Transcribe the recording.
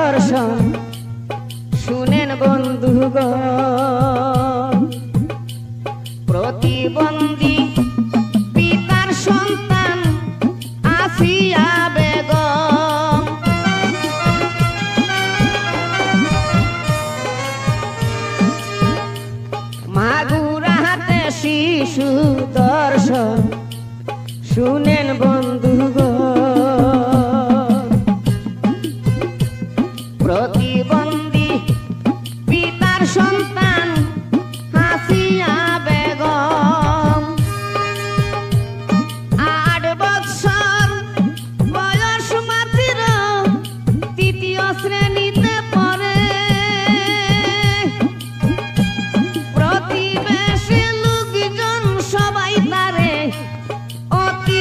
দর্শন শুনেন বন্ধুগণ, প্রতিবন্ধী পিতার সন্তান আসিয়া বেগম, মাগুরাতে শিশু দর্শন শুনেন বন্ধুগণ, প্রতিবন্ধী পিতার সন্তান হাসিয়া বেগম, 8 বৎসর বয়স মাত্র তৃতীয় শ্রেণীতে পড়ে, প্রতিবেশী লোকজন সবাই তারে অতি